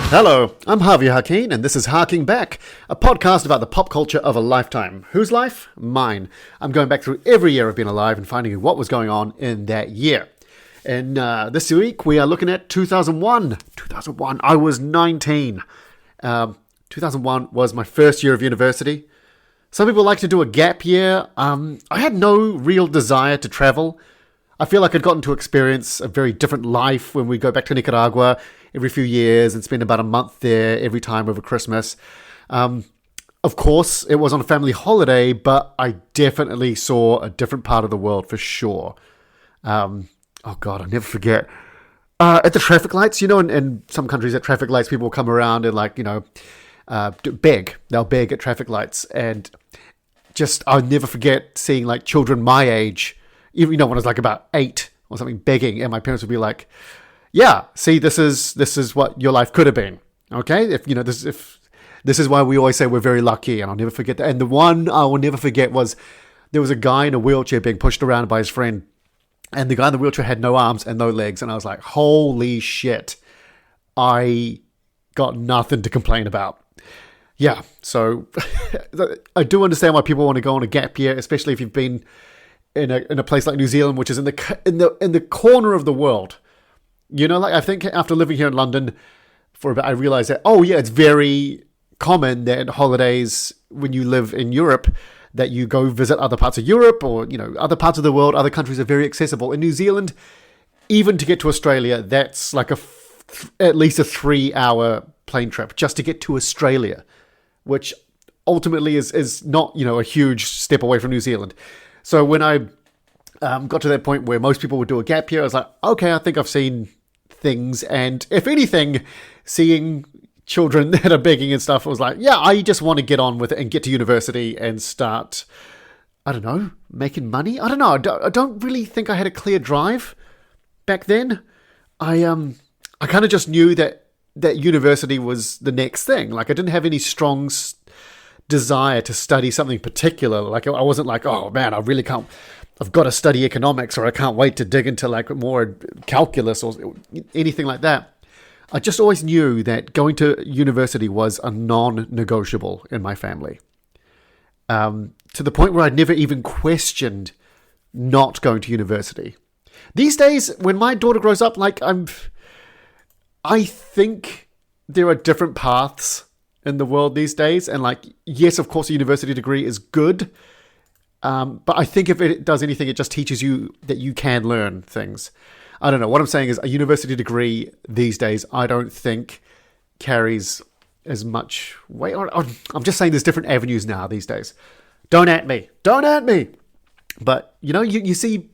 Hello, I'm Javier Hakeem, and this is Harking Back, a podcast about the pop culture of a lifetime. Whose life? Mine. I'm going back through every year I've been alive and finding what was going on in that year. And this week we are looking at 2001. 2001, I was 19. 2001 was my first year of university. Some people like to do a gap year. I had no real desire to travel. I feel like I'd gotten to experience a very different life when we go back to Nicaragua every few years and spend about a month there every time over Christmas. Of course, it was on a family holiday, but I definitely saw a different part of the world for sure. Oh God, I'll never forget. At the traffic lights, in some countries at traffic lights, people will come around and beg. They'll beg at traffic lights. And I'll never forget seeing children my age, when I was about 8 or something, begging, and my parents would be like, "Yeah, see, this is what your life could have been. Okay, if this is why we always say we're very lucky." And I'll never forget that. And the one I will never forget was there was a guy in a wheelchair being pushed around by his friend, and the guy in the wheelchair had no arms and no legs, and I was like, "Holy shit!" I got nothing to complain about. Yeah, so I do understand why people want to go on a gap year, especially if you've been in a place like New Zealand, which is in the corner of the world. I think after living here in London for a bit, I realized that, it's very common that holidays, when you live in Europe, that you go visit other parts of Europe or, other parts of the world. Other countries are very accessible. In New Zealand, even to get to Australia, that's at least a 3-hour plane trip just to get to Australia, which ultimately is not, a huge step away from New Zealand. So when I got to that point where most people would do a gap year, I was like, okay, I think I've seen things. And if anything, seeing children that are begging and stuff, I was like, yeah, I just want to get on with it and get to university and start, I don't know, making money. I don't know. I don't really think I had a clear drive back then. I kind of just knew that university was the next thing. I didn't have any strong desire to study something particular. I wasn't like, oh man, I've got to study economics, or I can't wait to dig into more calculus or anything like that. I just always knew that going to university was a non-negotiable in my family. To the point where I'd never even questioned not going to university. These days, when my daughter grows up, I think there are different paths in the world these days. And yes, of course, a university degree is good. But I think if it does anything, it just teaches you that you can learn things. I don't know. What I'm saying is a university degree these days, I don't think carries as much weight. I'm just saying there's different avenues now these days. Don't at me. But, you see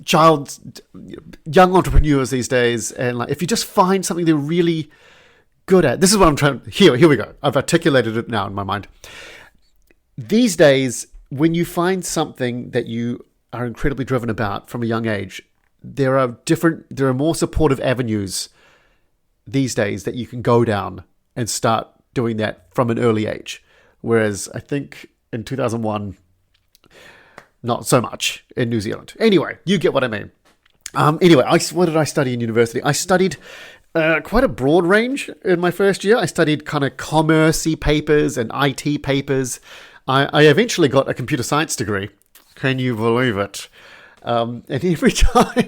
young entrepreneurs these days, and if you just find something they're really good at. This is what I'm trying. Here we go. I've articulated it now in my mind. These days, when you find something that you are incredibly driven about from a young age, there are more supportive avenues these days that you can go down and start doing that from an early age. Whereas I think in 2001, not so much in New Zealand. Anyway, you get what I mean. What did I study in university? I studied quite a broad range in my first year. I studied kind of commerce-y papers and IT papers. I eventually got a computer science degree. Can you believe it? And every time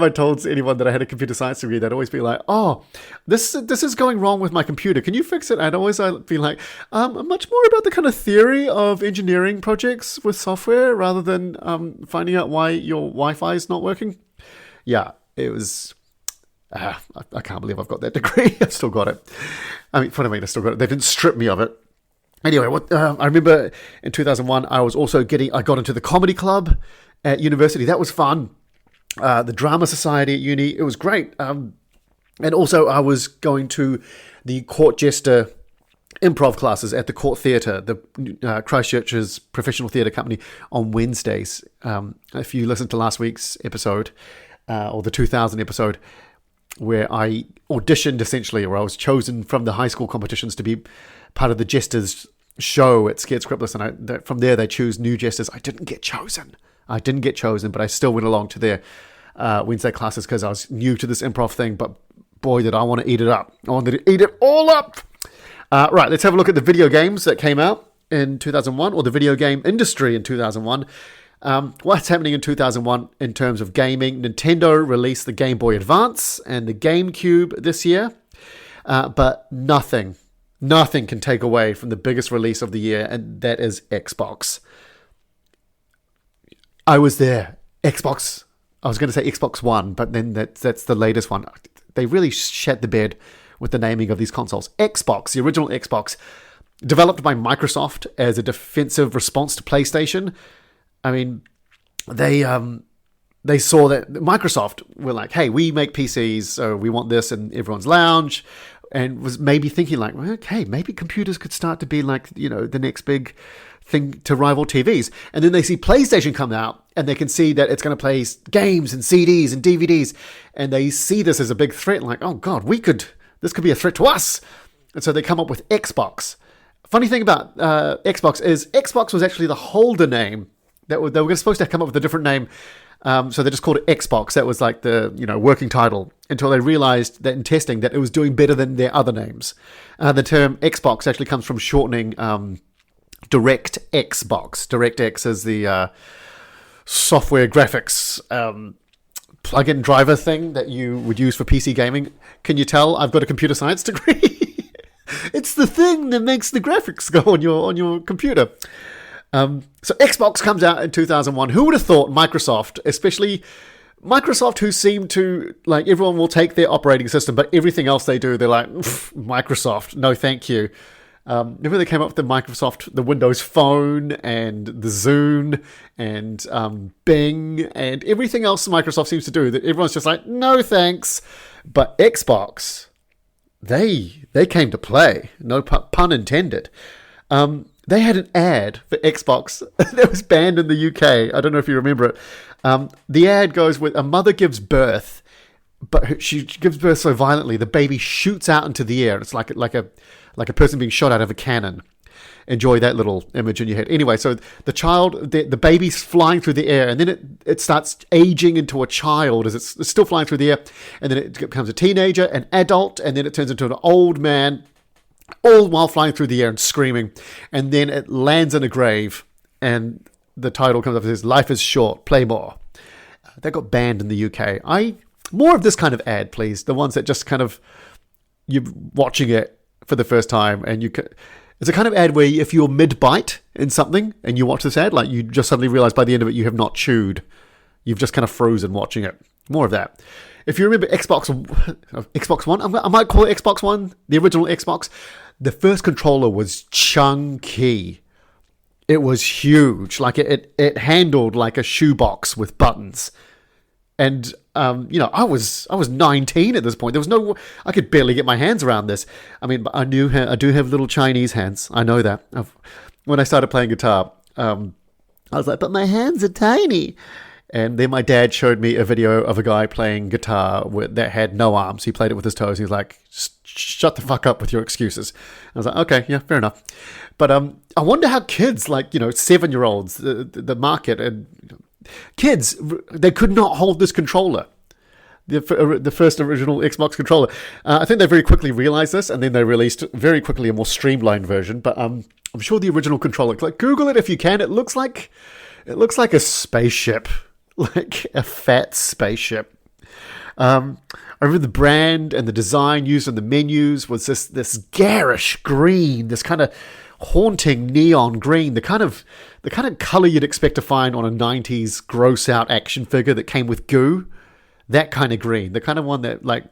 I told anyone that I had a computer science degree, they'd always be like, "Oh, this is going wrong with my computer. Can you fix it?" I'd always be like, "I'm much more about the kind of theory of engineering projects with software rather than finding out why your Wi-Fi is not working." Yeah, it was. I can't believe I've got that degree. I've still got it. I still got it. They didn't strip me of it. Anyway, I remember in 2001, I got into the comedy club at university. That was fun. The drama society at uni, it was great. And also I was going to the court jester improv classes at the Court Theatre, the Christchurch's professional theatre company, on Wednesdays. If you listened to last week's episode, or the 2000 episode, where I auditioned essentially, or I was chosen from the high school competitions to be part of the jesters show at Scared Scriptless, and from there they choose new jesters. I didn't get chosen, but I still went along to their Wednesday classes because I was new to this improv thing. But boy, did I want to eat it up. I wanted to eat it all up. Right, let's have a look at the video games that came out in 2001, or the video game industry in 2001. What's happening in 2001 in terms of gaming? Nintendo released the Game Boy Advance and the GameCube this year, but nothing can take away from the biggest release of the year, and that is Xbox. I was there. Xbox. I was going to say Xbox One, but then that's the latest one. They really shat the bed with the naming of these consoles. Xbox, the original Xbox, developed by Microsoft as a defensive response to PlayStation. I mean, they saw that Microsoft were like, hey, we make PCs, so we want this in everyone's lounge, and was maybe thinking like, well, okay, maybe computers could start to be like, the next big thing to rival TVs. And then they see PlayStation come out, and they can see that it's going to play games and CDs and DVDs, and they see this as a big threat, like, oh God, this could be a threat to us. And so they come up with Xbox. Funny thing about Xbox is Xbox was actually the holder name. They were supposed to come up with a different name, so they just called it Xbox. That was like the working title, until they realized that in testing that it was doing better than their other names. The term Xbox actually comes from shortening DirectX box. DirectX is the software graphics plug-in driver thing that you would use for PC gaming. Can you tell I've got a computer science degree? It's the thing that makes the graphics go on your computer. So Xbox comes out in 2001. Who would have thought Microsoft, especially Microsoft, who seem to, like, everyone will take their operating system, but everything else they do, they're like, Microsoft, no thank you. Remember they came up with the Windows Phone and the Zune and Bing and everything else Microsoft seems to do that everyone's just like, no thanks. But Xbox, they came to play. No pun intended. They had an ad for Xbox that was banned in the UK. I don't know if you remember it. The ad goes with a mother gives birth, but she gives birth so violently the baby shoots out into the air. It's like a person being shot out of a cannon. Enjoy that little image in your head. Anyway, so the baby's flying through the air, and then it starts aging into a child as it's still flying through the air, and then it becomes a teenager, an adult, and then it turns into an old man, all while flying through the air and screaming. And then it lands in a grave, and the title comes up and says, "Life is short, play more." That got banned in the UK. More of this kind of ad, please. The ones that just kind of, you're watching it for the first time, and it's a kind of ad where if you're mid-bite in something and you watch this ad, like, you just suddenly realize by the end of it you have not chewed. You've just kind of frozen watching it. More of that. If you remember Xbox One, I might call it Xbox One, the original Xbox, the first controller was chunky. It was huge. Like, it handled like a shoebox with buttons. And I was 19 at this point. There was no, I could barely get my hands around this. I mean, but I do have little Chinese hands. I know that. When I started playing guitar, I was like, but my hands are tiny. And then my dad showed me a video of a guy playing guitar that had no arms. He played it with his toes. He was like, shut the fuck up with your excuses. I was like, okay, yeah, fair enough. But I wonder how kids, like, 7-year-olds, the market, and kids, they could not hold this controller. The first original Xbox controller. I think they very quickly realized this, and then they released very quickly a more streamlined version. But I'm sure the original controller, like, Google it if you can. It looks like a spaceship, like a fat spaceship. I remember the brand and the design used in the menus was this garish green, this kind of haunting neon green, the kind of color you'd expect to find on a 90s gross out action figure that came with goo. That kind of green, the kind of one that, like,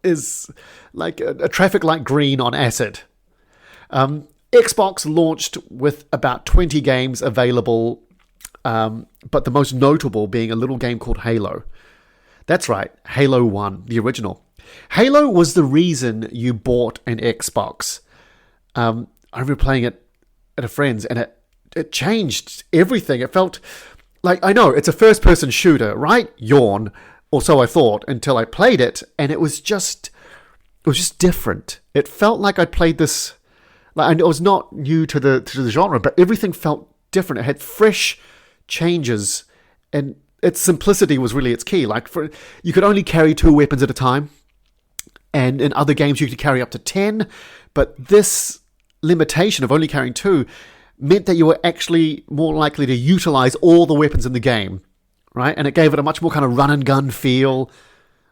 is like a traffic light green on acid. Xbox launched with about 20 games available, but the most notable being a little game called Halo. That's right, Halo 1, the original. Halo was the reason you bought an Xbox. I remember playing it at a friend's, and it changed everything. It felt like, I know, it's a first-person shooter, right? Yawn. Or so I thought, until I played it, and it was just different. It felt like I'd played this, like, I was not new to the genre, but everything felt different. It had fresh changes, and its simplicity was really its key. Like, you could only carry 2 weapons at a time. And in other games, you could carry up to 10. But this limitation of only carrying 2 meant that you were actually more likely to utilize all the weapons in the game, right? And it gave it a much more kind of run and gun feel.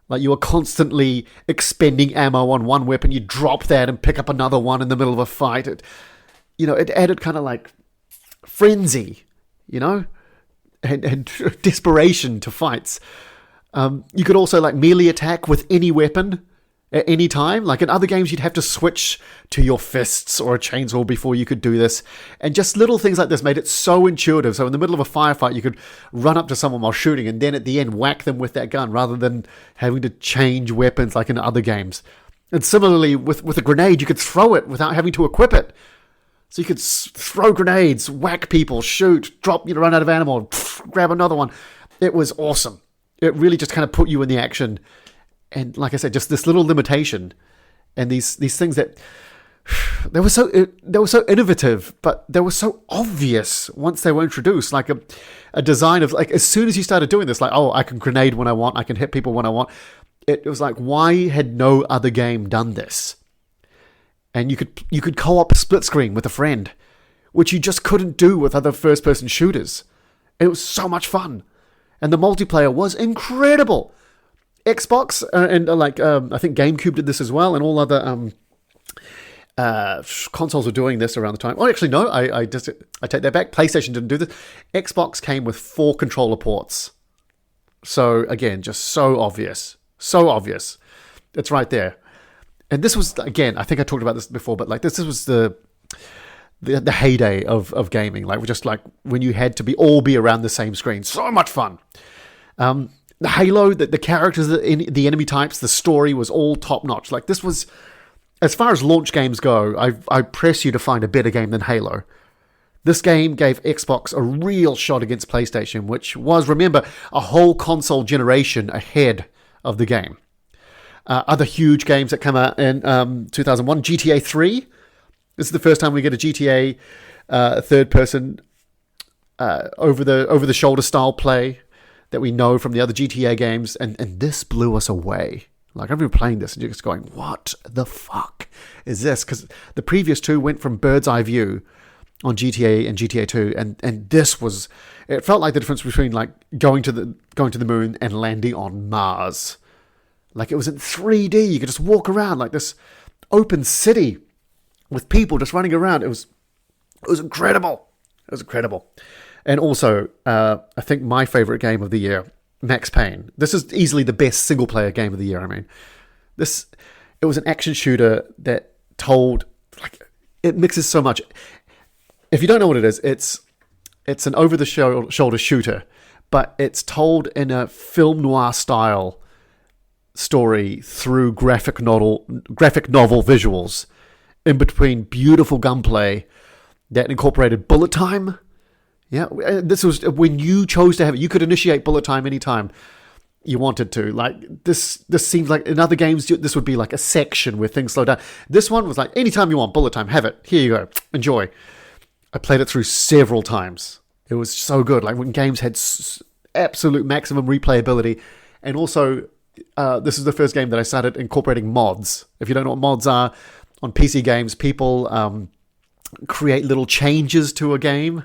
Like you were constantly expending ammo on one weapon. You drop that and pick up another one in the middle of a fight. It added kind of like frenzy, and desperation to fights. You could also like melee attack with any weapon at any time. Like in other games, you'd have to switch to your fists or a chainsaw before you could do this. And just little things like this made it so intuitive. So in the middle of a firefight, you could run up to someone while shooting and then at the end whack them with that gun rather than having to change weapons like in other games. And similarly, with a grenade, you could throw it without having to equip it. So you could throw grenades, whack people, shoot, drop, run out of ammo, grab another one. It was awesome. It really just kind of put you in the action. And like I said, just this little limitation and these things that they were so innovative, but they were so obvious once they were introduced. Like a design of like as soon as you started doing this, like, oh, I can grenade when I want, I can hit people when I want. It was like, why had no other game done this? And you could co-op split screen with a friend, which you just couldn't do with other first-person shooters. It was so much fun, and the multiplayer was incredible. Xbox and I think GameCube did this as well, and all other consoles were doing this around the time. Oh, actually, no, I take that back. PlayStation didn't do this. Xbox came with 4 controller ports. So again, just so obvious. It's right there. And this was, again, I think I talked about this before, but like this was the heyday of gaming. Like just like when you had to all be around the same screen. So much fun. The Halo, the characters, the enemy types, the story was all top notch. Like this was, as far as launch games go, I press you to find a better game than Halo. This game gave Xbox a real shot against PlayStation, which was, remember, a whole console generation ahead of the game. Other huge games that come out in 2001, GTA 3. This is the first time we get a GTA third-person over-the-shoulder style play that we know from the other GTA games, and this blew us away. Like, I remember playing this and you're just going, what the fuck is this? Because the previous 2 went from bird's eye view on GTA and GTA 2, and this was, it felt like the difference between like going to the moon and landing on Mars. Like it was in 3D. You could just walk around like this open city with people just running around. It was incredible. It was incredible. And also, I think my favorite game of the year, Max Payne. This is easily the best single player game of the year. I mean, it was an action shooter that told, like, it mixes so much. If you don't know what it is, it's an over the shoulder shooter, but it's told in a film noir style story through graphic novel visuals in between beautiful gunplay that incorporated bullet time. Yeah, this was when you chose to have it. You could initiate bullet time anytime you wanted to. Like this seems like in other games this would be like a section where things slow down. This one was like anytime you want bullet time, have it. Here you go, enjoy. I played it through several times. It was so good. Like when games had absolute maximum replayability, and also. This is the first game that I started incorporating mods. If you don't know what mods are, on PC games, people create little changes to a game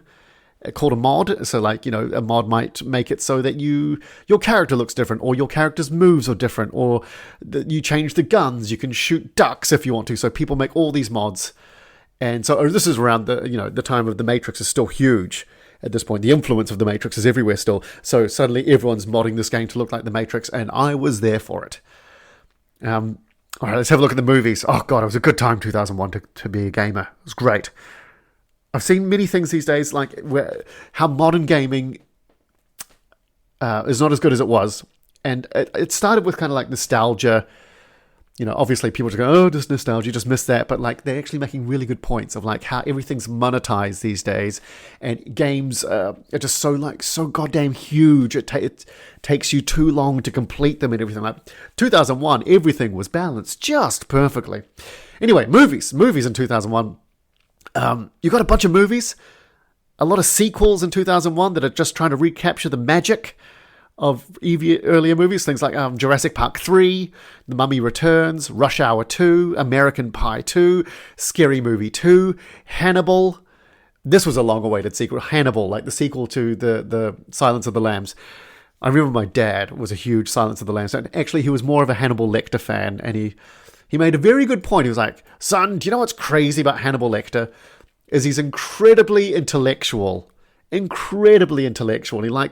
called a mod. So like, a mod might make it so that your character looks different, or your character's moves are different, or you change the guns. You can shoot ducks if you want to. So people make all these mods. And so this is around the time of The Matrix is still huge. At this point, the influence of The Matrix is everywhere still. So suddenly everyone's modding this game to look like The Matrix, and I was there for it. All right, let's have a look at the movies. Oh, God, it was a good time, 2001, to be a gamer. It was great. I've seen many things these days, like how modern gaming is not as good as it was. And it started with kind of like nostalgia. Obviously people just go, oh, just nostalgia, just missed that. But like they're actually making really good points of like how everything's monetized these days, and games are just so goddamn huge. It takes you too long to complete them and everything. Like 2001, everything was balanced just perfectly. Anyway, movies in 2001. You got a bunch of movies, a lot of sequels in 2001 that are just trying to recapture the magic earlier movies, things like Jurassic Park 3, The Mummy Returns, Rush Hour 2, American Pie 2, Scary Movie 2, Hannibal. This was a long-awaited sequel. Hannibal, like the sequel to the Silence of the Lambs. I remember my dad was a huge Silence of the Lambs. And actually, he was more of a Hannibal Lecter fan, and he made a very good point. He was like, son, do you know what's crazy about Hannibal Lecter? Is he's incredibly intellectual. Incredibly intellectual. He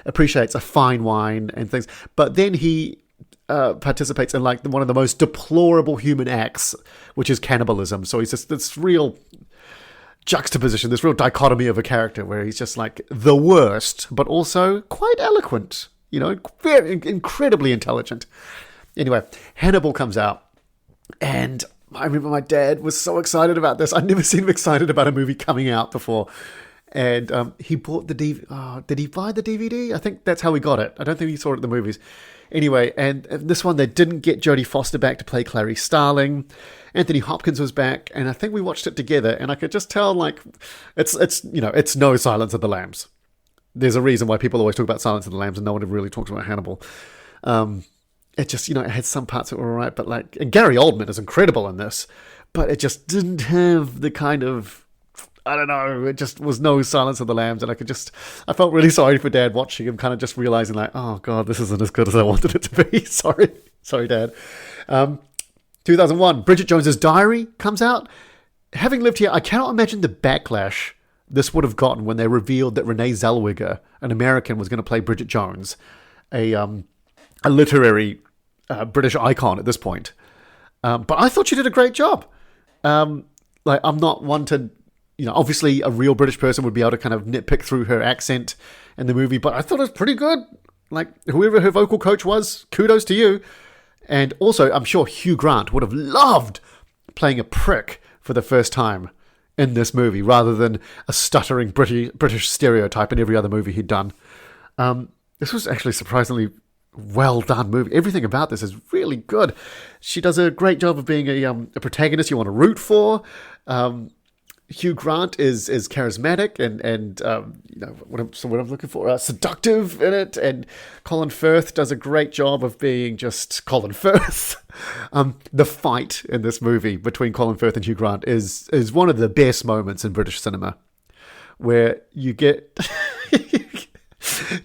appreciates a fine wine and things. But then he participates in like one of the most deplorable human acts, which is cannibalism. So he's just this real juxtaposition, this real dichotomy of a character where he's just like the worst, but also quite eloquent, very incredibly intelligent. Anyway, Hannibal comes out, and I remember my dad was so excited about this. I'd never seen him excited about a movie coming out before. And he bought the DVD. Oh, did he buy the DVD? I think that's how he got it. I don't think he saw it at the movies. Anyway, and this one, they didn't get Jodie Foster back to play Clarice Starling. Anthony Hopkins was back, and I think we watched it together, and I could just tell, like, it's no Silence of the Lambs. There's a reason why people always talk about Silence of the Lambs, and no one ever really talks about Hannibal. It just, it had some parts that were all right, but like, and Gary Oldman is incredible in this, but it just didn't have the kind of, I don't know, it just was no Silence of the Lambs, and I felt really sorry for Dad watching him, kind of just realizing like, oh God, this isn't as good as I wanted it to be. Sorry, Dad. 2001, Bridget Jones's Diary comes out. Having lived here, I cannot imagine the backlash this would have gotten when they revealed that Renee Zellweger, an American, was going to play Bridget Jones, a literary British icon at this point. But I thought she did a great job. I'm not one to, obviously a real British person would be able to kind of nitpick through her accent in the movie, but I thought it was pretty good. Like, whoever her vocal coach was, kudos to you. And also, I'm sure Hugh Grant would have loved playing a prick for the first time in this movie, rather than a stuttering British stereotype in every other movie he'd done. This was actually surprisingly well done movie. Everything about this is really good. She does a great job of being a protagonist you want to root for. Hugh Grant is charismatic and what I'm looking for, seductive in it, and Colin Firth does a great job of being just Colin Firth. The fight in this movie between Colin Firth and Hugh Grant is one of the best moments in British cinema, where you get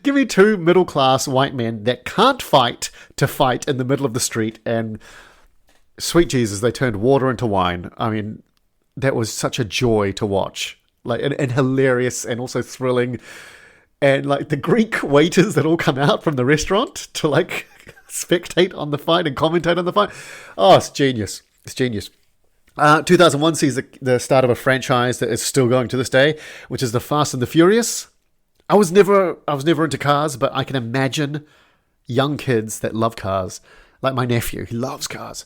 give me two middle-class white men that can't fight to fight in the middle of the street, and sweet Jesus, they turned water into wine. I mean, that was such a joy to watch, like, and hilarious, and also thrilling. And like the Greek waiters that all come out from the restaurant to like spectate on the fight and commentate on the fight. Oh, it's genius. It's genius. 2001 sees the start of a franchise that is still going to this day, which is the Fast and the Furious. I was never into cars, but I can imagine young kids that love cars, like my nephew, he loves cars.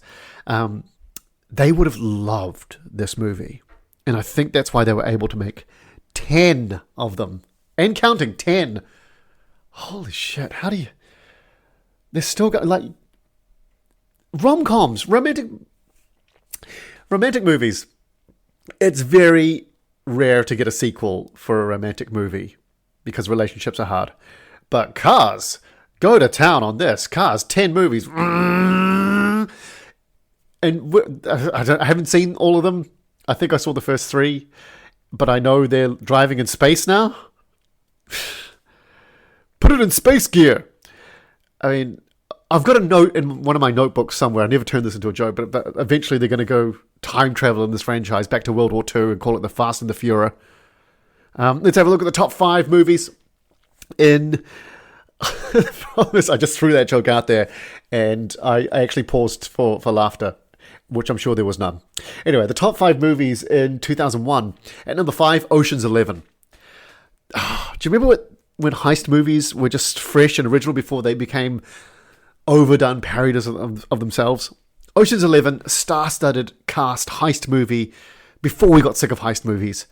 They would have loved this movie. And I think that's why they were able to make 10 of them. And counting, 10. Holy shit, how do you... They're still got, like... Rom-coms, romantic movies. It's very rare to get a sequel for a romantic movie because relationships are hard. But Cars, go to town on this. Cars, 10 movies. And I haven't seen all of them. I think I saw the first 3, but I know they're driving in space now. Put it in space gear. I mean, I've got a note in one of my notebooks somewhere. I never turned this into a joke, but eventually they're going to go time travel in this franchise back to World War II and call it the Fast and the Furious. Let's have a look at the top 5 movies in... I just threw that joke out there, and I actually paused for laughter, which I'm sure there was none. Anyway, the top 5 movies in 2001. At number 5, Ocean's 11. Do you remember when heist movies were just fresh and original before they became overdone parodies of themselves? Ocean's 11, star-studded cast heist movie before we got sick of heist movies.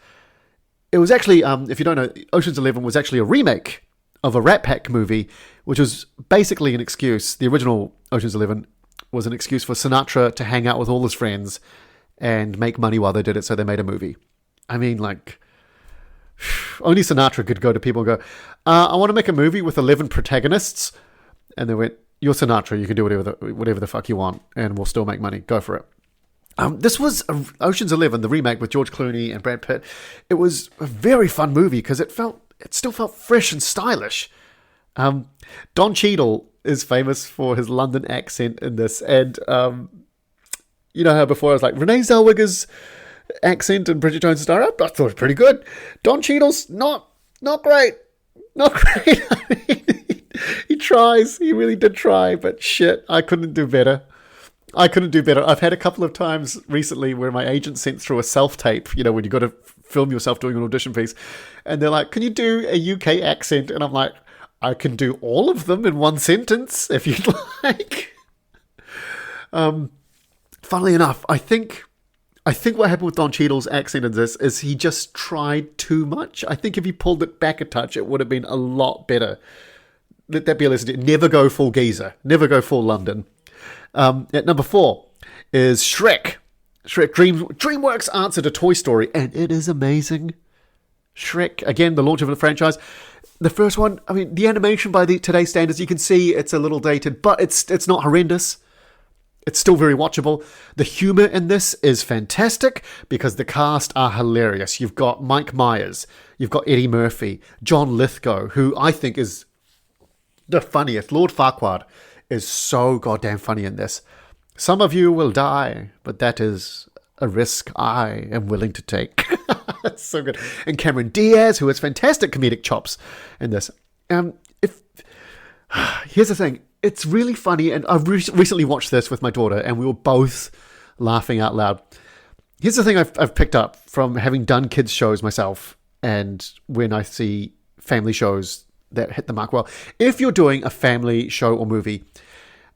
It was actually, if you don't know, Ocean's 11 was actually a remake of a Rat Pack movie, which was basically an excuse. The original Ocean's 11 was an excuse for Sinatra to hang out with all his friends and make money while they did it, so they made a movie. I mean, like, Only Sinatra could go to people and go, I want to make a movie with 11 protagonists. And they went, you're Sinatra, you can do whatever the fuck you want, and we'll still make money. Go for it. This was Ocean's 11, the remake with George Clooney and Brad Pitt. It was a very fun movie because it still felt fresh and stylish. Don Cheadle is famous for his London accent in this, and you know how before I was like, Renee Zellweger's accent in Bridget Jones' Diary, I thought it was pretty good. Don Cheadle's not great. Not great. I mean, he tries. He really did try, but shit, I couldn't do better. I've had a couple of times recently where my agent sent through a self-tape, you know, when you got to film yourself doing an audition piece, and they're like, can you do a UK accent? And I'm like, I can do all of them in one sentence if you'd like. Funnily enough, I think what happened with Don Cheadle's accent in this is he just tried too much. I think if he pulled it back a touch, it would have been a lot better. Let that be a lesson. Never go full geezer. Never go full London. At number 4 is Shrek. DreamWorks answer to Toy Story, and it is amazing. Shrek, again, the launch of the franchise. The first one, I mean, the animation by today's standards, you can see it's a little dated, but it's not horrendous. It's still very watchable. The humor in this is fantastic because the cast are hilarious. You've got Mike Myers, you've got Eddie Murphy, John Lithgow, who I think is the funniest. Lord Farquaad is so goddamn funny in this. Some of you will die, but that is a risk I am willing to take. It's so good. And Cameron Diaz, who has fantastic comedic chops in this. Here's the thing. It's really funny, and I've recently watched this with my daughter, and we were both laughing out loud. Here's the thing I've picked up from having done kids' shows myself, and when I see family shows that hit the mark well. If you're doing a family show or movie,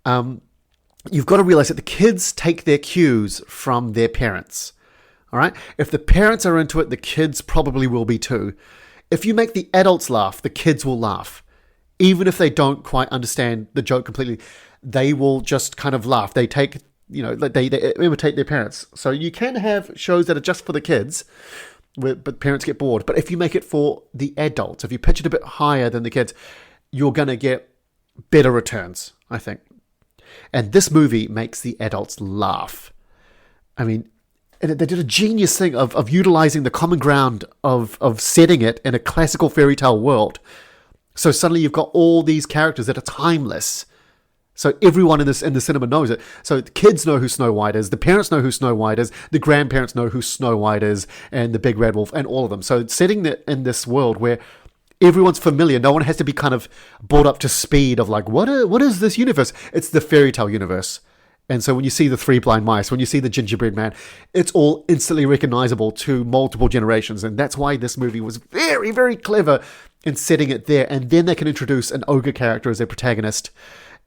you've got to realize that the kids take their cues from their parents. All right? If the parents are into it, the kids probably will be too. If you make the adults laugh, the kids will laugh. Even if they don't quite understand the joke completely, they will just kind of laugh. They take, they imitate their parents. So you can have shows that are just for the kids, but parents get bored. But if you make it for the adults, if you pitch it a bit higher than the kids, you're going to get better returns, I think. And this movie makes the adults laugh. I mean, and they did a genius thing of utilizing the common ground of setting it in a classical fairy tale world. So suddenly you've got all these characters that are timeless. So everyone in the cinema knows it. So the kids know who Snow White is. The parents know who Snow White is. The grandparents know who Snow White is, and the Big Red Wolf, and all of them. So setting it in this world where everyone's familiar, no one has to be kind of brought up to speed of like, what is this universe? It's the fairy tale universe. And so when you see the three blind mice, when you see the gingerbread man, it's all instantly recognizable to multiple generations. And that's why this movie was very, very clever in setting it there. And then they can introduce an ogre character as their protagonist.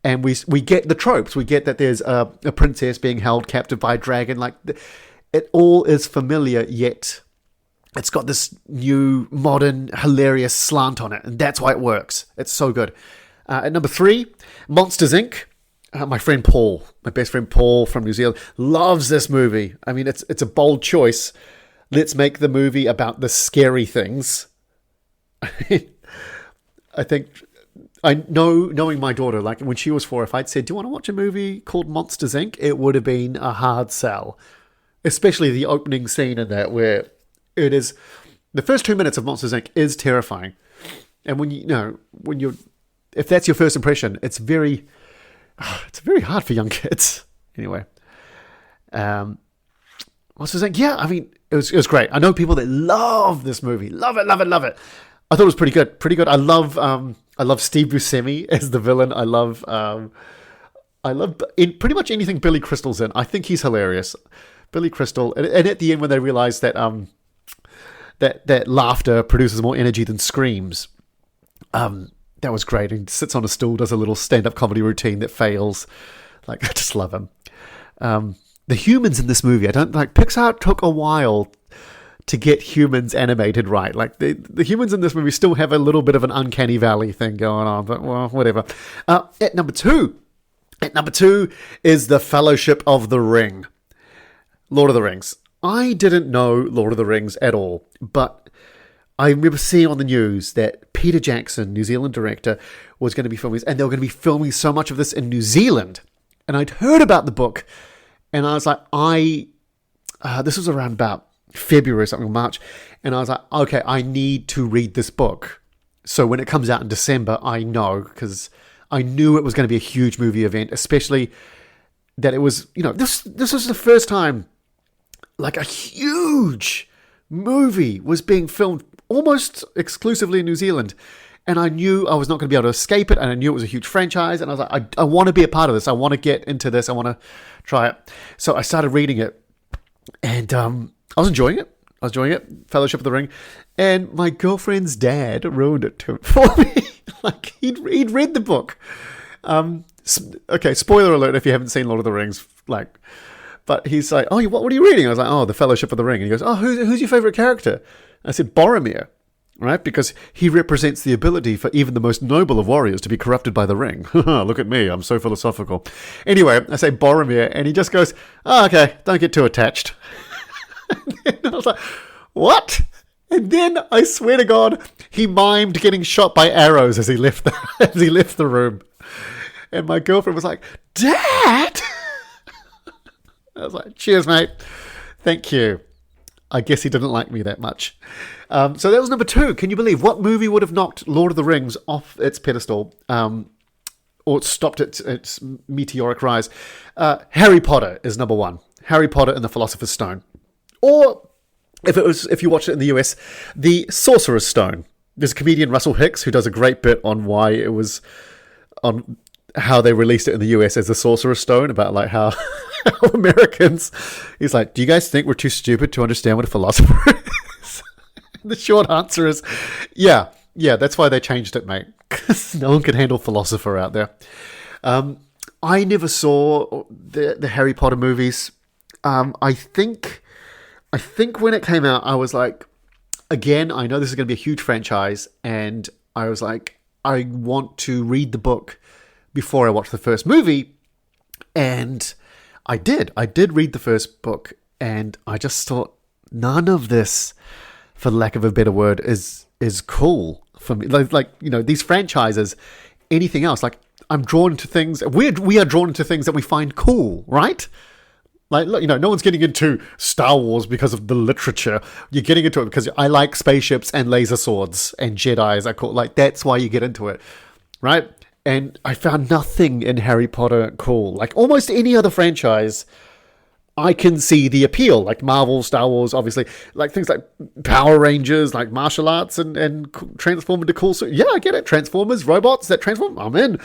And we get the tropes. We get that there's a princess being held captive by a dragon. Like, it all is familiar, yet it's got this new, modern, hilarious slant on it. And that's why it works. It's so good. At number 3, Monsters, Inc. My friend Paul, my best friend Paul from New Zealand, loves this movie. I mean, it's a bold choice. Let's make the movie about the scary things. I think, knowing my daughter, like when she was 4, if I'd said, do you want to watch a movie called Monsters, Inc.? It would have been a hard sell. Especially the opening scene in that where it is, the first 2 minutes of Monsters, Inc. is terrifying. And if that's your first impression, it's very hard for young kids. Anyway, Monsters, Inc. Yeah, I mean, it was great. I know people that love this movie. Love it. I thought it was pretty good. I love Steve Buscemi as the villain. I love in pretty much anything Billy Crystal's in. I think he's hilarious. Billy Crystal, and at the end when they realize that that laughter produces more energy than screams, that was great. He sits on a stool, does a little stand-up comedy routine that fails. Like, I just love him. The humans in this movie, Pixar took a while to get humans animated right. Like, the humans in this movie still have a little bit of an uncanny valley thing going on, but well, whatever. At number two is The Fellowship of the Ring. Lord of the Rings. I didn't know Lord of the Rings at all, but I remember seeing on the news that Peter Jackson, New Zealand director, was going to be filming this, and they were going to be filming so much of this in New Zealand. And I'd heard about the book, and I was like, this was around about February or something, March, and I was like, okay, I need to read this book. So when it comes out in December, I know, because I knew it was going to be a huge movie event, especially that it was, this was the first time like a huge movie was being filmed almost exclusively in New Zealand. And I knew I was not going to be able to escape it, and I knew it was a huge franchise, and I was like, I want to be a part of this. I want to get into this. I want to try it. So I started reading it, and I was enjoying it. Fellowship of the Ring. And my girlfriend's dad ruined it for me. Like, he'd read the book. Okay, spoiler alert if you haven't seen Lord of the Rings. But he's like, oh, what are you reading? I was like, oh, the Fellowship of the Ring. And he goes, oh, who's your favorite character? I said, Boromir. Right? Because he represents the ability for even the most noble of warriors to be corrupted by the ring. Look at me, I'm so philosophical. Anyway, I say Boromir, and he just goes, oh, okay, don't get too attached. And I was like, what? And then, I swear to God, he mimed getting shot by arrows as he left the room. And my girlfriend was like, Dad! I was like, cheers, mate. Thank you. I guess he didn't like me that much. So that was number 2. Can you believe what movie would have knocked Lord of the Rings off its pedestal, or stopped its meteoric rise? Harry Potter is number 1. Harry Potter and the Philosopher's Stone, or if you watch it in the US, the Sorcerer's Stone. There's a comedian, Russell Hicks, who does a great bit on why it was on how they released it in the US as the Sorcerer's Stone, about like how Americans, he's like, do you guys think we're too stupid to understand what a philosopher is? The short answer is, yeah, that's why they changed it, mate, because no one could handle philosopher out there. I never saw the Harry Potter movies. I think when it came out, I was like, again, I know this is going to be a huge franchise, and I was like, I want to read the book before I watch the first movie, and I did read the first book, and I just thought, none of this, for lack of a better word, is cool for me. Like these franchises, anything else, like, I'm drawn to things, we are drawn to things that we find cool, right? Like, no one's getting into Star Wars because of the literature. You're getting into it because I like spaceships and laser swords and Jedis. I call it, like, that's why you get into it, right? And I found nothing in Harry Potter cool. Like, almost any other franchise, I can see the appeal. Like Marvel, Star Wars, obviously. Like things like Power Rangers, like martial arts, and transform into cool suits. Yeah, I get it. Transformers, robots that transform, I'm in.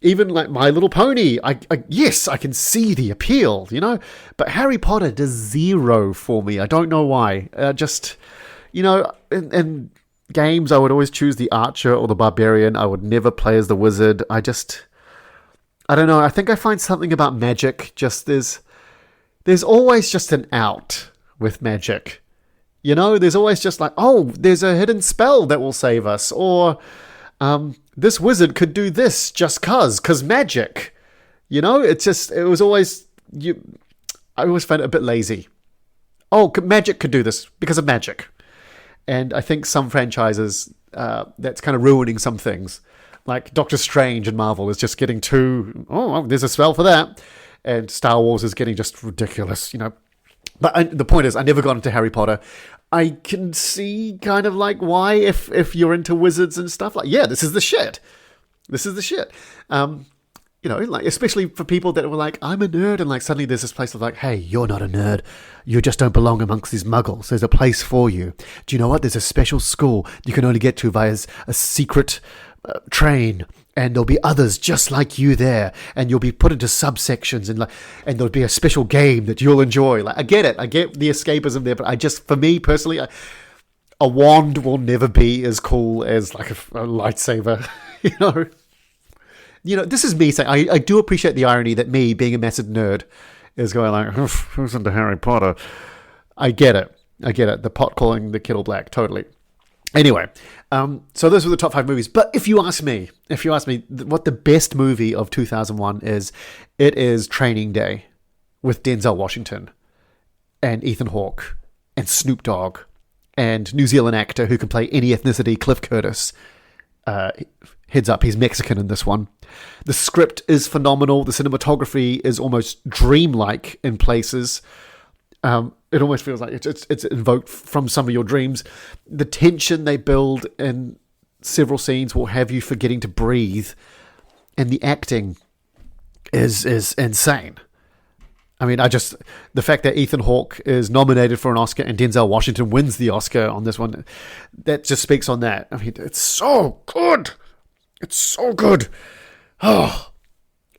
Even like My Little Pony, yes, I can see the appeal, But Harry Potter does zero for me. I don't know why. In games, I would always choose the archer or the barbarian. I would never play as the wizard. I don't know. I think I find something about magic. There's always just an out with magic. There's always just like, oh, there's a hidden spell that will save us, or this wizard could do this just cause magic. I always find it a bit lazy. Oh, magic could do this because of magic. And I think some franchises, that's kind of ruining some things. Like Doctor Strange and Marvel is just getting too, there's a spell for that. And Star Wars is getting just ridiculous, But the point is, I never got into Harry Potter. I can see kind of like why, if you're into wizards and stuff, like, yeah, this is the shit. Like, especially for people that were like, I'm a nerd, and like suddenly there's this place of like, hey, you're not a nerd. You just don't belong amongst these muggles. There's a place for you. Do you know what? There's a special school you can only get to via a secret train, and there'll be others just like you there, and you'll be put into subsections, and there'll be a special game that you'll enjoy. Like, I get it. I get the escapism there, but for me personally, a wand will never be as cool as like a lightsaber, This is me saying, I do appreciate the irony that me, being a massive nerd, is going like, who's into Harry Potter? I get it. The pot calling the kettle black, totally. Anyway, so those were the top 5 movies. But if you ask me what the best movie of 2001 is, it is Training Day with Denzel Washington and Ethan Hawke and Snoop Dogg and New Zealand actor who can play any ethnicity, Cliff Curtis. Heads up, he's Mexican in this one. The script is phenomenal. The cinematography is almost dreamlike in places. It almost feels like it's invoked from some of your dreams. The tension they build in several scenes will have you forgetting to breathe. And the acting is insane. I mean, the fact that Ethan Hawke is nominated for an Oscar and Denzel Washington wins the Oscar on this one, that just speaks on that. I mean, it's so good. It's so good. Oh.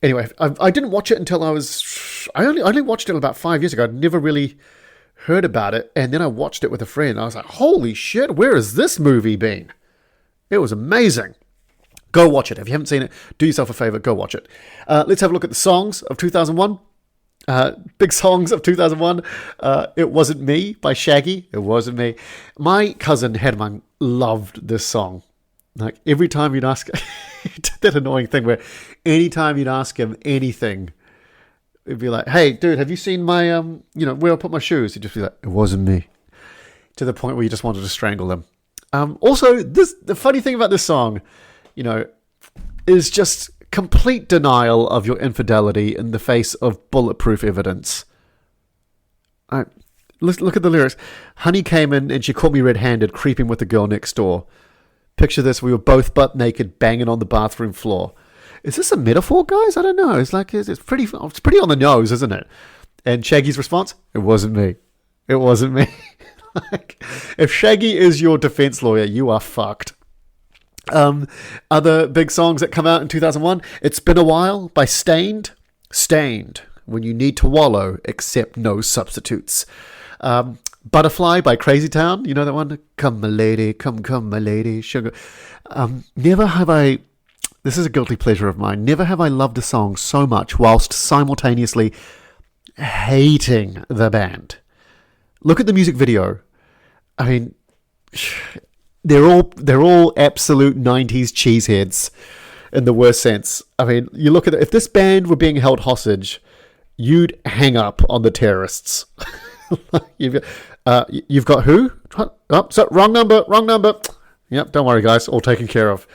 Anyway, I didn't watch it until I only watched it about 5 years ago. I'd never really heard about it. And then I watched it with a friend. I was like, holy shit, where has this movie been? It was amazing. Go watch it. If you haven't seen it, do yourself a favor, go watch it. Let's have a look at the songs of 2001. Big songs of 2001. It Wasn't Me by Shaggy. It wasn't me. My cousin Hedman loved this song. Like every time you'd ask, that annoying thing where anytime you'd ask him anything, it'd be like, hey, dude, have you seen my, where I put my shoes? He'd just be like, it wasn't me. To the point where you just wanted to strangle him. Also, the funny thing about this song, is just complete denial of your infidelity in the face of bulletproof evidence. Look at the lyrics. Honey came in and she caught me red-handed, creeping with the girl next door. Picture this, we were both butt naked, banging on the bathroom floor. Is this a metaphor, guys? I don't know. It's like, it's pretty on the nose, isn't it? And Shaggy's response, it wasn't me. It wasn't me. Like, if Shaggy is your defense lawyer, you are fucked. Other big songs that come out in 2001, It's Been a While by Stained. Stained, when you need to wallow, accept no substitutes. Butterfly by Crazy Town, you know that one? Come my lady, come my lady, sugar. Never have I, this is a guilty pleasure of mine, never have I loved a song so much whilst simultaneously hating the band. Look at the music video. I mean, they're all absolute 90s cheeseheads in the worst sense. I mean, you look at it, if this band were being held hostage, you'd hang up on the terrorists. You've got who? Oh, so wrong number. Yep, don't worry, guys, all taken care of.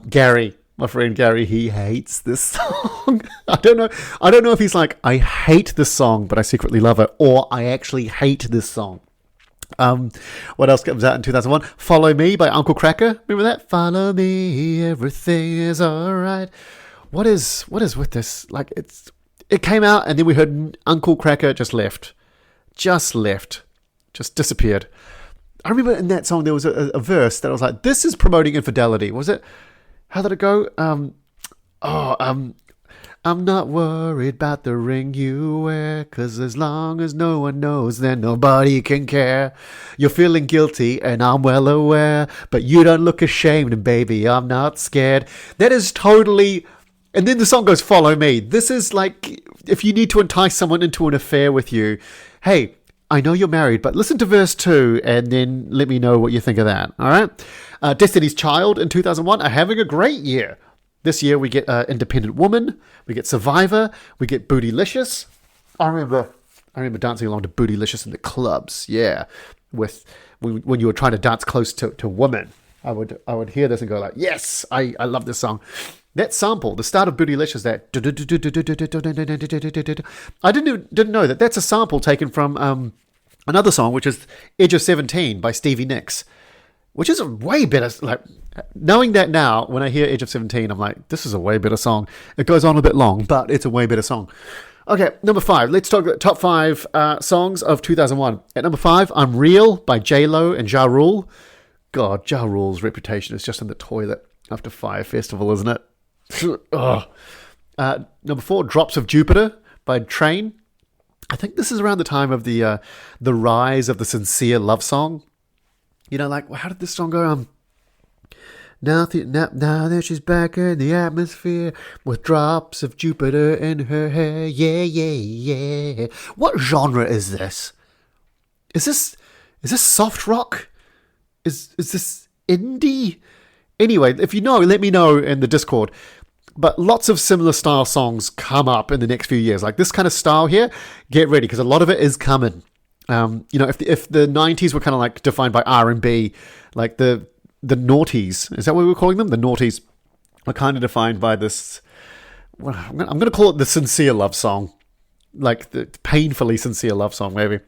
Gary, my friend Gary, he hates this song. I don't know if he's like, I hate this song, but I secretly love it, or I actually hate this song. What else comes out in 2001? Follow Me by Uncle Kracker. Remember that? Follow me, everything is alright. What is with this? Like, it came out and then we heard Uncle Kracker just disappeared. I remember in that song there was a verse that I was like, this is promoting infidelity. Was it? How did it go? I'm not worried about the ring you wear, 'cause as long as no one knows, then nobody can care. You're feeling guilty, and I'm well aware, but you don't look ashamed, and baby, I'm not scared. That is totally... And then the song goes, Follow Me. This is like, if you need to entice someone into an affair with you, hey, I know you're married, but listen to verse 2, and then let me know what you think of that, all right? Destiny's Child in 2001 are having a great year. This year we get Independent Woman, we get Survivor, we get Bootylicious. I remember dancing along to Bootylicious in the clubs, yeah. When you were trying to dance close to women, I would hear this and go like, yes, I love this song. That sample, the start of Bootylicious, that I didn't know that that's a sample taken from another song, which is Edge of 17 by Stevie Nicks, which is a way better, like, knowing that now, when I hear Edge of 17, I'm like, this is a way better song. It goes on a bit long, but it's a way better song. Okay, number 5. Let's talk about top 5 songs of 2001. At number 5, I'm Real by J-Lo and Ja Rule. God, Ja Rule's reputation is just in the toilet after Fire Festival, isn't it? Number 4, Drops of Jupiter by Train. I think this is around the time of the rise of the sincere love song. You know, like, how did this song go? Now that she's back in the atmosphere with drops of Jupiter in her hair. Yeah, yeah, yeah. What genre is this? Is this soft rock? Is this indie? Anyway, if you know, let me know in the Discord. But lots of similar style songs come up in the next few years. Like this kind of style here, get ready, because a lot of it is coming. If the 90s were kind of like defined by R&B, like the noughties, is that what we were calling them? The noughties are kind of defined by this, well, I'm going to call it the sincere love song. Like the painfully sincere love song, maybe.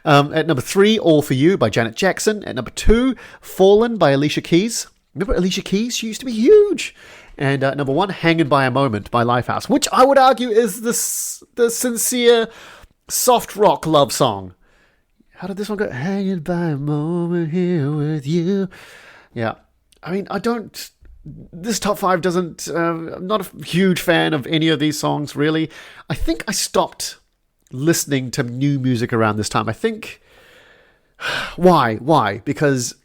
At number 3, All For You by Janet Jackson. At number 2, Fallen by Alicia Keys. Remember Alicia Keys? She used to be huge. And number 1, Hanging by a Moment by Lifehouse, which I would argue is the sincere soft rock love song. How did this one go? Hanging by a moment here with you. Yeah. I mean, this top 5 doesn't, I'm not a huge fan of any of these songs, really. I think I stopped listening to new music around this time. I think, why? Because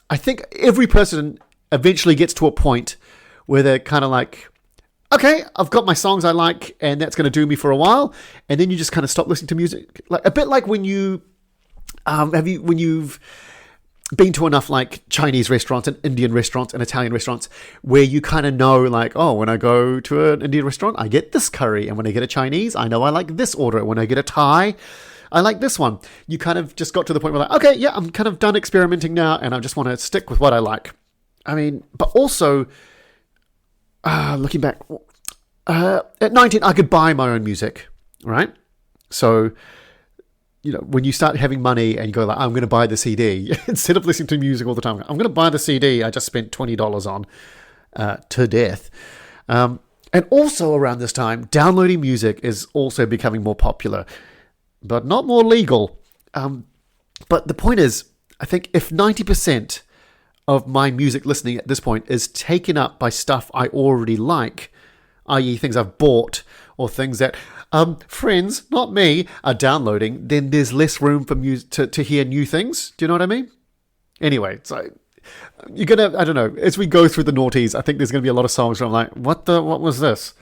I think every person eventually gets to a point where they're kind of like, okay, I've got my songs I like, and that's going to do me for a while. And then you just kind of stop listening to music. Like a bit like when you've been to enough like Chinese restaurants and Indian restaurants and Italian restaurants where you kind of know like, oh, when I go to an Indian restaurant, I get this curry. And when I get a Chinese, I know I like this order. When I get a Thai, I like this one. You kind of just got to the point where like, okay, yeah, I'm kind of done experimenting now and I just want to stick with what I like. I mean, but also, looking back, at 19, I could buy my own music, right? So, when you start having money and you go like, I'm going to buy the CD, instead of listening to music all the time, I'm going to buy the CD I just spent $20 on to death. And also around this time, downloading music is also becoming more popular, but not more legal. But the point is, I think if 90% of my music listening at this point is taken up by stuff I already like, i.e. things I've bought or things that friends, not me, are downloading, then there's less room for to hear new things. Do you know what I mean? Anyway, so you're going to, I don't know, as we go through the noughties, I think there's going to be a lot of songs where I'm like, what was this?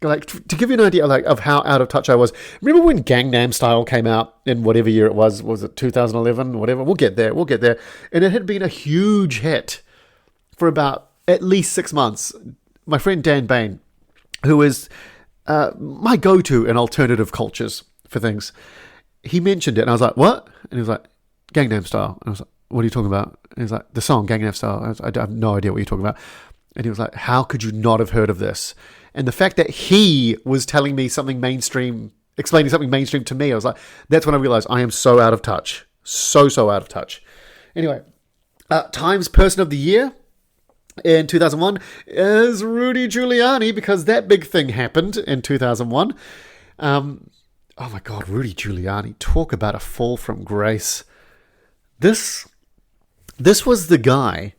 Like, to give you an idea of how out of touch I was, remember when Gangnam Style came out in whatever year it was it 2011, whatever? We'll get there. And it had been a huge hit for about at least 6 months. My friend Dan Bain, who is my go-to in alternative cultures for things, he mentioned it, and I was like, what? And he was like, Gangnam Style. And I was like, what are you talking about? And he was like, the song Gangnam Style. I have no idea what you're talking about. And he was like, how could you not have heard of this? And the fact that he was telling me something mainstream, explaining something mainstream to me, I was like, that's when I realized I am so out of touch. So out of touch. Anyway, Times Person of the Year in 2001 is Rudy Giuliani, because that big thing happened in 2001. Oh my God, Rudy Giuliani. Talk about a fall from grace. This was the guy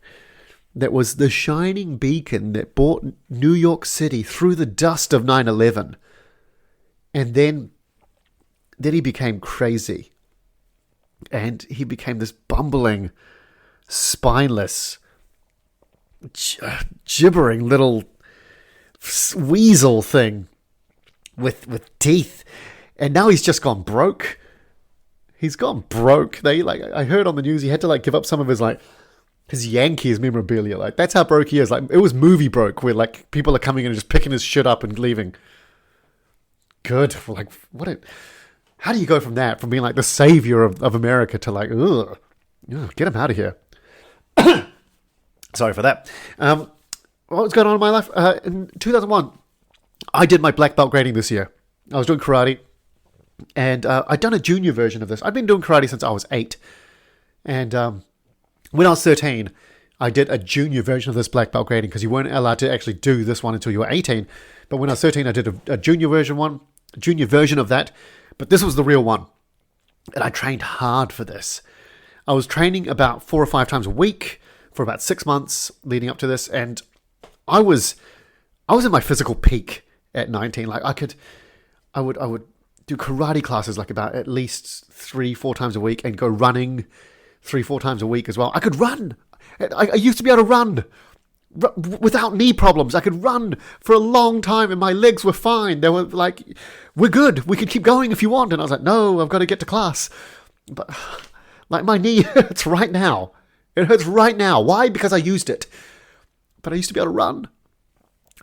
that was the shining beacon that brought New York City through the dust of 9/11. And then he became crazy. And he became this bumbling, spineless, gibbering little weasel thing with teeth. And now he's just gone broke. He's gone broke. I heard on the news he had to give up some of his Yankees memorabilia. That's how broke he is. It was movie broke, where people are coming in and just picking his shit up and leaving. Good. How do you go from that, from being the savior of America to ugh, get him out of here. Sorry for that. What was going on in my life? In 2001, I did my black belt grading this year. I was doing karate, and I'd done a junior version of this. I'd been doing karate since I was 8. And when I was 13, I did a junior version of this black belt grading, because you weren't allowed to actually do this one until you were 18. But when I was 13, I did a junior version of that. But this was the real one. And I trained hard for this. I was training about 4 or 5 times a week for about 6 months leading up to this. And I was in my physical peak at 19. I would do karate classes about at least 3-4 times a week, and go running 3-4 times a week as well. I could run. I used to be able to run without knee problems. I could run for a long time, and my legs were fine. They were we're good. We can keep going if you want. And I was like, no, I've got to get to class. But my knee hurts right now. It hurts right now. Why? Because I used it. But I used to be able to run.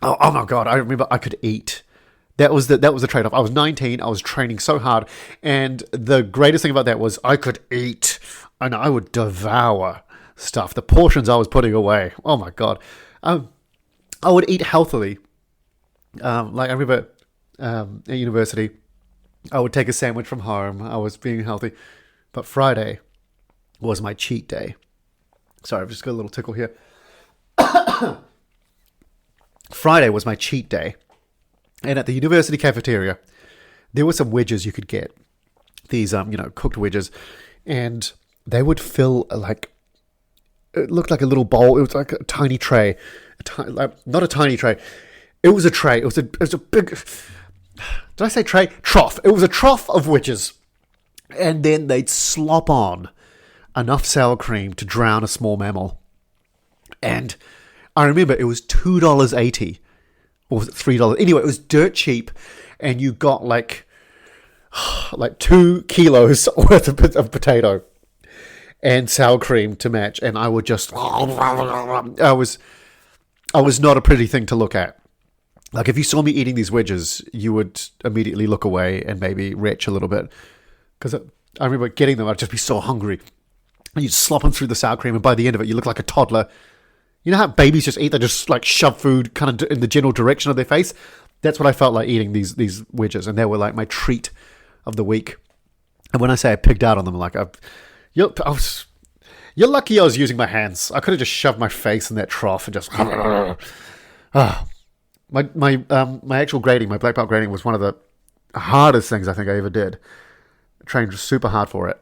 Oh my God. I remember I could eat That was the trade-off. I was 19. I was training so hard. And the greatest thing about that was I could eat and I would devour stuff. The portions I was putting away. Oh, my God. I would eat healthily. Like I remember at university, I would take a sandwich from home. I was being healthy. But Friday was my cheat day. Sorry, I've just got a little tickle here. Friday was my cheat day. And at the university cafeteria, there were some wedges you could get. These, cooked wedges. And they would fill, it looked like a little bowl. It was like a tiny tray. Not a tiny tray. It was a tray. It was a big... Did I say tray? Trough. It was a trough of wedges. And then they'd slop on enough sour cream to drown a small mammal. And I remember it was $2.80. Or was it $3? Anyway, it was dirt cheap. And you got like 2 kilos worth of potato and sour cream to match. And I would just... I was not a pretty thing to look at. Like, if you saw me eating these wedges, you would immediately look away and maybe retch a little bit. Because I remember getting them, I'd just be so hungry. And you'd slop them through the sour cream, and by the end of it, you look like a toddler. You know how babies just eat? They just, shove food kind of in the general direction of their face? That's what I felt like eating these wedges, and they were, like, my treat of the week. And when I say I pigged out on them, you're lucky I was using my hands. I could have just shoved my face in that trough and just... My actual grading, my black belt grading, was one of the hardest things I think I ever did. I trained super hard for it.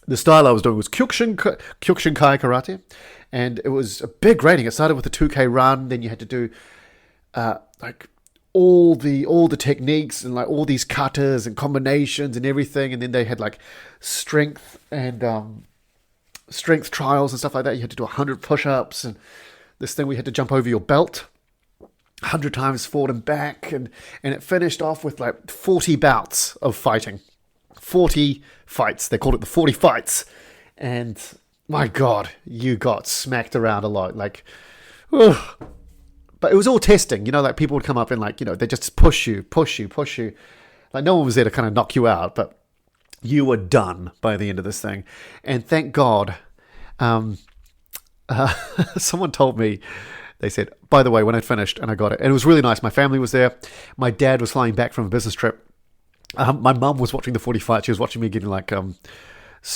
The style I was doing was Kyokushinkai karate, and it was a big grading. It started with a 2K run, then you had to do all the techniques and all these katas and combinations and everything, and then they had strength and strength trials and stuff like that. You had to do 100 push-ups, and this thing we had to jump over your belt 100 times forward and back, and it finished off with 40 bouts of fighting. 40 fights. They called it the 40 fights. And my God, you got smacked around a lot. But it was all testing. People would come up and they just push you. No one was there to kind of knock you out, but you were done by the end of this thing. And thank God, someone told me, they said, by the way, when I finished and I got it, and it was really nice. My family was there. My dad was flying back from a business trip. My mum was watching the 40 fights. She was watching me getting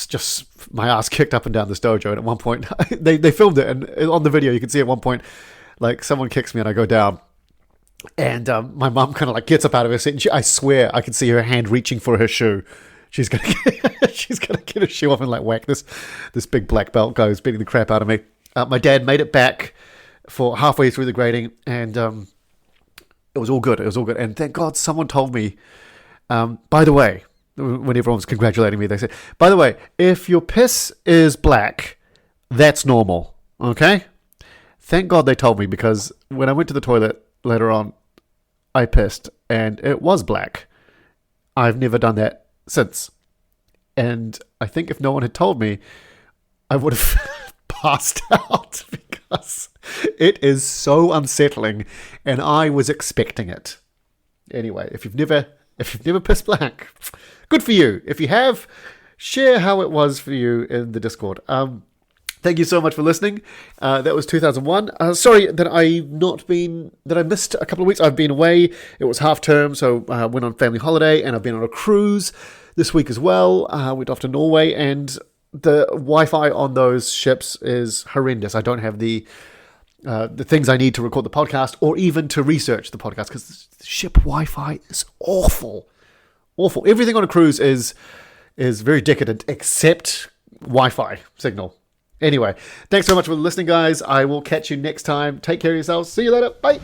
just my ass kicked up and down this dojo. And at one point, they filmed it, and on the video you can see at one point, someone kicks me and I go down. And my mum kind of gets up out of her seat, and I swear I can see her hand reaching for her shoe. She's gonna get her shoe off and whack this big black belt guy who's beating the crap out of me. My dad made it back for halfway through the grading, and it was all good. And thank God someone told me, by the way, when everyone was congratulating me, they said, by the way, if your piss is black, that's normal, okay? Thank God they told me, because when I went to the toilet later on, I pissed, and it was black. I've never done that since. And I think if no one had told me, I would have passed out, because it is so unsettling, and I was expecting it. Anyway, if you've never pissed black, good for you. If you have, share how it was for you in the Discord. Thank you so much for listening. That was 2001. Sorry that I missed a couple of weeks. I've been away. It was half term, so I went on family holiday, and I've been on a cruise this week as well. Went off to Norway, and the Wi-Fi on those ships is horrendous. I don't have the things I need to record the podcast or even to research the podcast, because the ship Wi-Fi is awful. Everything on a cruise is very decadent except Wi-Fi signal. Anyway, thanks so much for listening, guys. I will catch you next time. Take care of yourselves. See you later. Bye.